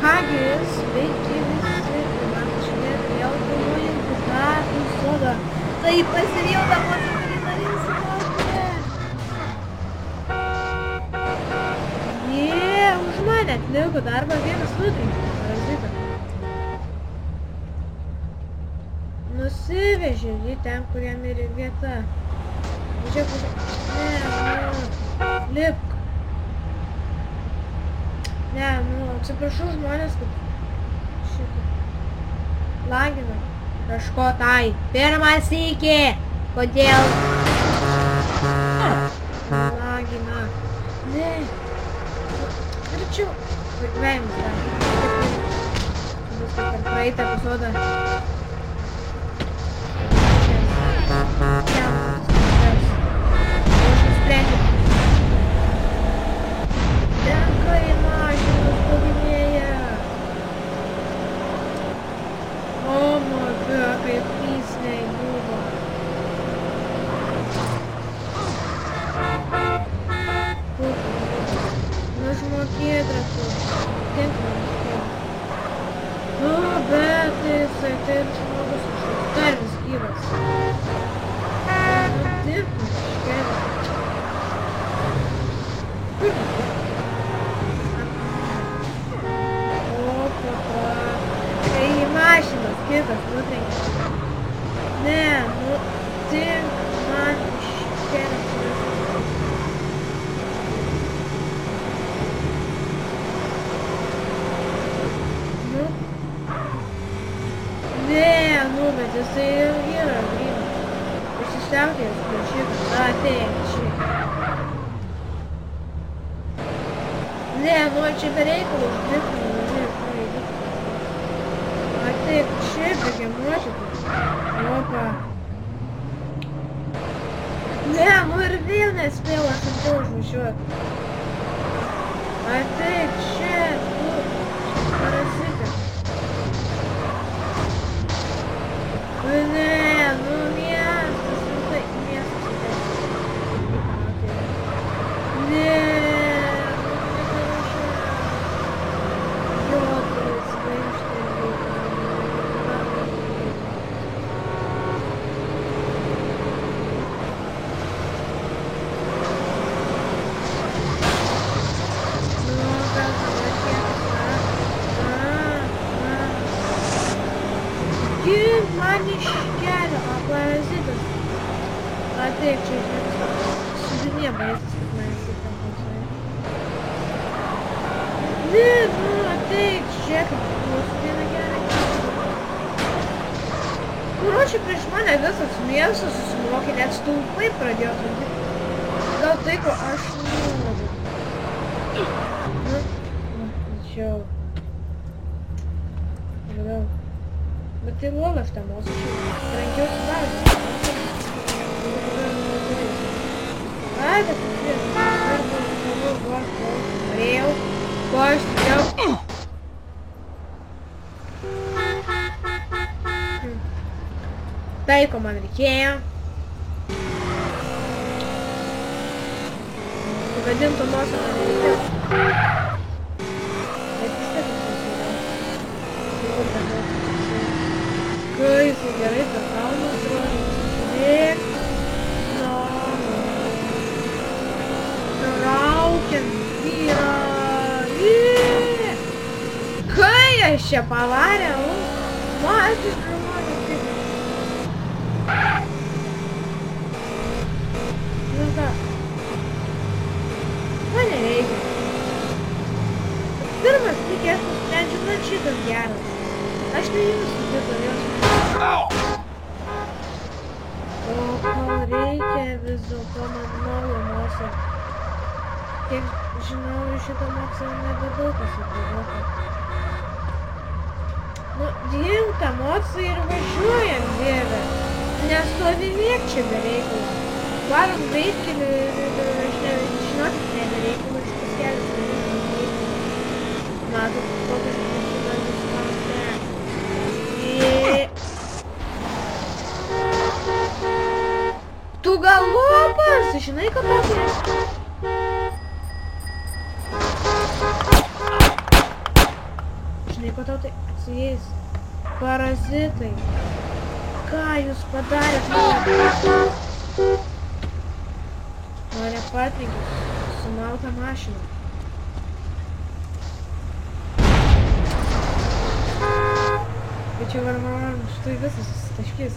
Kągi, sveiki visi, man čia vėl filmuojantis Datų sodą. Tai pasivėjau tą mūsų, kurį norėsiu kalbė. Už mane atliko darbą vienas nutrinkas, parazitą. Nusivežė jį ten, kur jam ir vieta. Žiūrėk, lipk. Ne, atsiprašau žmonės, kad šitą lagina kažko tai. Pirmą sykį. Kodėl? Lagina. Ne. Arčiau. Veimus tą. Viskas per praeitą epizodą. Aš nusprendžiu. Tenka į mašiną stovinėja. O, maga, kaip pysniai buvo. Nužmokėt, ratus. Tinklą nužmokėt. O, bet jisai taip žmogus kažkoks dar vis gyvas. Taip, nužkėlė. Kur? Tai į mašinas kitas nutrenkė. Ne, tink man iškėlė. Ne, bet jisai yra grynas. Išsišaukės prieš šitą. Ateik čia. Ne, čia bereikalų uždėktų. Ateik čia, begemuoti. Opa. Ne, ir vėl nespėjau aš ant to užvažiuoti. Ateik čia, tu parazitė. Ne, miestas, tai miestas. Ne, man iškelio, parazitas. Ateik čia, sudinė baisas, kad manęs į ten balsuoja. Ne, ateik čia, kad mūsų vieną gerą. Kuročiai prieš mane visas miestas susimokė, net stulpai pradėjo tvarkyti. Gal tai, ko aš noriu. Tačiau. Vėliau. Bet tai lova aš tą mūsų trankiausi dalį. Ai, bet tu prieš. Norėjau. Ko aš tikėjau. Tai, ko man reikėjo. Vadintų mūsų man reikėjo. Kaip gerai tas kalnas rodo. Žiūrėk. Traukiam vyrą. Kai aš čia pavarė, matys žmonės kaip. Nu ką. Man nereikia. Pirmas tikės nusprendžiu, man šitas geras. Aš neįsiu kito jos. O kol reikia vis dėlto man naujo mokslo. Kiek žinau, iš šito mokslo nebedaug kas atvažiuoja. Nu, dink tą mokslą ir važiuojam, dieve. Nestovinėk čia be reikalo. Varom greitkeliu ir aš nežinokit, nebereikalo šitas kelias. Matot, kokias mašinas viską. Tu galopas, žinai, ką pasakė? ko tau tai atsijais. Parazitai. Ką jūs padarėt? Mane patrenkė sumaltą mašiną. Bet čia varmaram štai visas susitaškis.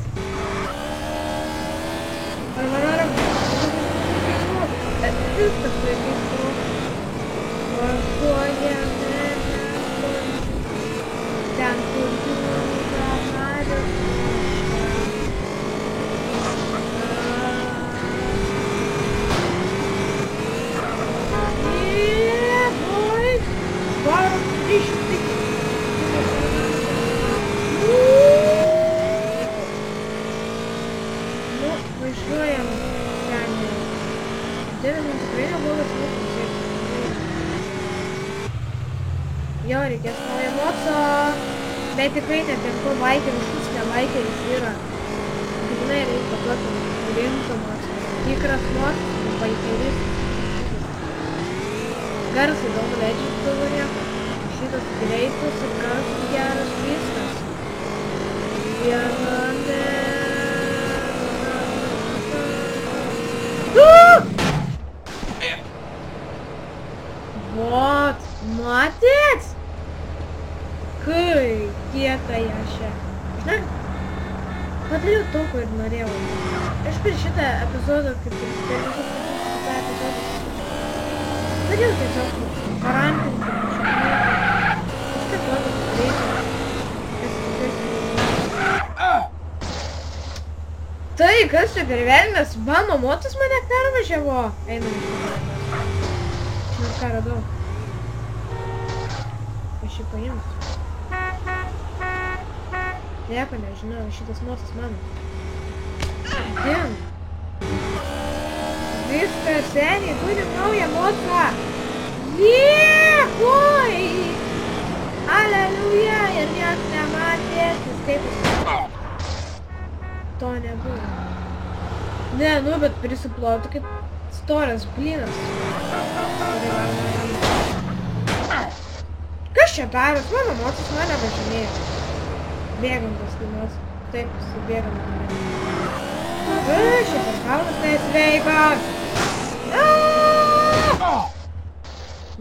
Varmaram viskas vaikistu. Važiuojame ten, kur jūra marius. Važiuojam ten. Dėmės man tikrai neblogas mūsų. Jo, reikės naujo moco. Bet tikrai net ir ko baikeris, šis ne baikeris yra. Būtinai reikia tokio rimto moco. Tikras moco, baikeris. Garsai daug leidžiu tavo nieko. Šitas greitus ir garsas geras viskas. Viename. Вот, matėt? Kai kieta ją šią. Žinai, padariau to, ko ir norėjau. Aš per šitą epizodą, kaip ir per visus šitą epizodą, padariau tiesiog parampinti šitą. Šitą tokį reikia. Tai, kas čia per velnias? Mano motas mane pervažiavo. Einam iš šitą. Žinot, ką radau. Aš jį paimsiu. Nieko nežinau, šitas motas mano. Din. Viskas, seniai, turim naują motą. Oi! Aleliuja, ir nieks nematė. Skaitosi. To nebuvo. Ne, nu, bet prisiplotų kaip storas blynas. Kas čia daros? Mano mocis mane važinėjo. Bėgam tas kainuos. Taip, susibėgam. Šitas kalnas nesveikas.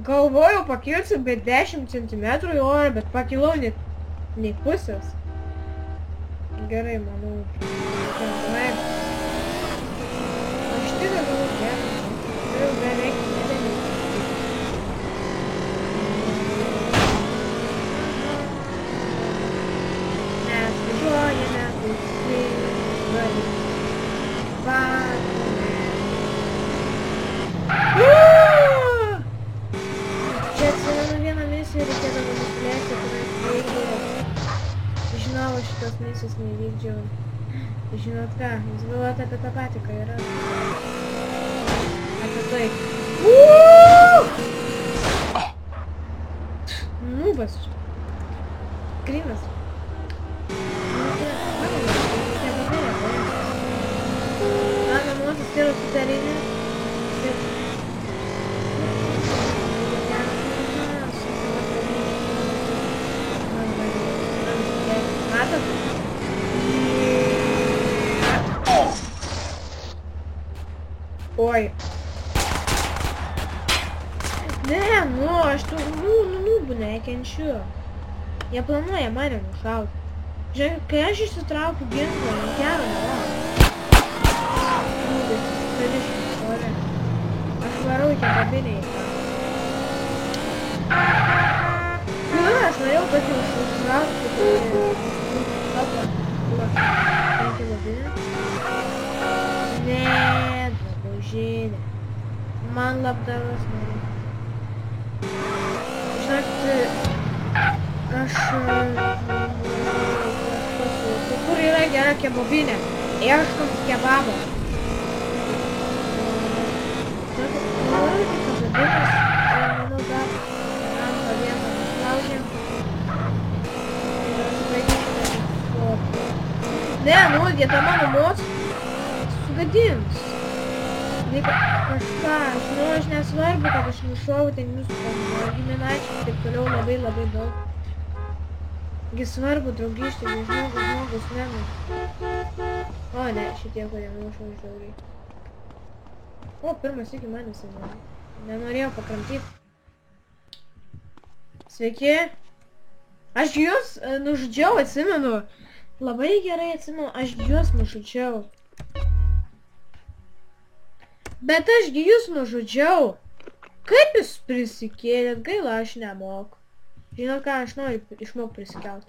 Galvojau, pakilsiu be 10 cm į orą, bet pakilau nei pusės. Gerai, manau. Aš tik galvoju, gerai. Turiu beveik nedalyk. Mes važiuojame, pusėlį. Patome. Čia atsimenu vieną misiją, reikėdavo nusileisti, kurias veikdavo. Žinau, šitos misijos neįvykdžiau. Žinot ką, jūs galvojate apie tą patį, ką yra. Apie tai. Nubas. Grinas. Mano motas yra sutarinė. Matot? Oi. Ne, nu, aš tų nubų nekenčiu. Jie planuoja mane nušauti. Žiūrėk, kai aš išsitraukiu ginklą, gero nėra. Nubės, pališkis, ore. Aš varau į kabinę į tą. Aš norėjau tokį užsitraukti, Penki labinė. Ne, drabužinė. Man labdaras norėjo. Žinokit, aš... Kur yra gera kebabinė? Ieškom kebabo. Žinokit, noriu tik kababinas. Manau, dar antrą vietą nuslaužėm. Ne, nu, vieta mano moc sugadins. Reikia kažką, aš nesvarbu, kad aš nušovu ten jūsų giminaičių, taip toliau labai daug. Gi svarbu draugystė, kai žmogus nemuš. O ne, šitie, kurie muša už draugai. O, pirmas iki manęs nenorėjau pakramtyti. Sveiki. Aš jūs nužudžiau, atsimenu. Labai gerai atsimenu, aš jūs nužudžiau. Bet ašgi jūs nužudžiau. Kaip jūs prisikėlėt? Gaila, aš nemoku. Žinot ką, aš noriu išmok prisikelt.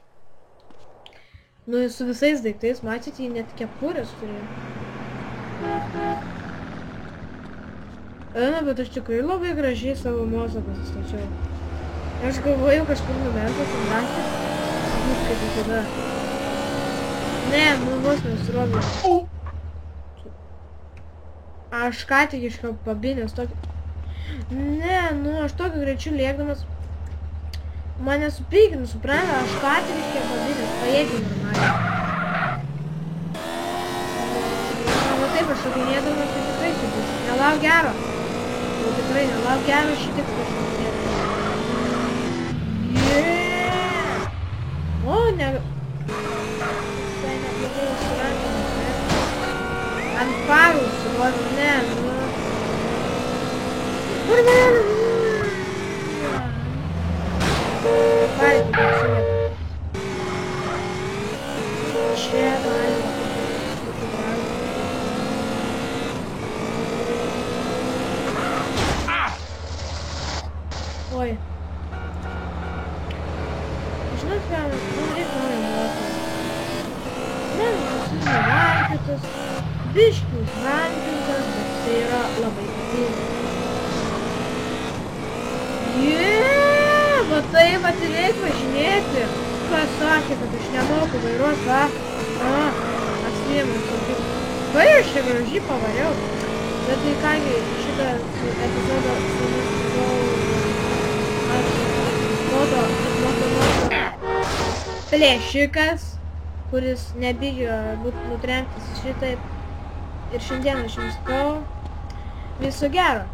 Nu, su visais daiktais, matėte, jį net kepurės turėjo. Na, bet aš tikrai labai gražiai savo mozą pasistačiau. Aš galvojau kažkur numetas ant raštis. Bus kaip visada. Ne, nu vos nesiroviau. Aš ką tik iš pabinės tokį... Ne, nu aš tokiu greičiu lėkdamas... Mane supykinu, supranta, aš ką tik iš pabinės, pajėgiu normaliai. O taip, aš šokinėdamas, tai tikrai šitiks. Nelauk gero. Nu tikrai, nelauk gero šitiks, aš šokinėdamas. O, ne... Visai neblogai surantamas, ne? Ant farų suvodu, ne, nu... Kur mane? Farį tik apsimėta. Čia galima. Oi. Žinot ką, man reikia naujo moto. Ne, susivalkytas, biškių rankintas, bet tai yra labai patinka. Va taip atiliai važinėti. Kas sakė, kad aš nemoku vairuot, va? Atsiėmė sakyt. Va, aš čia gražiai pavariau. Bet tai kągi, šitą epizodą su jumis aš moto plėšikas, kuris nebijo būti nutrenktas šitaip. Ir šiandien aš jums sakau viso gero.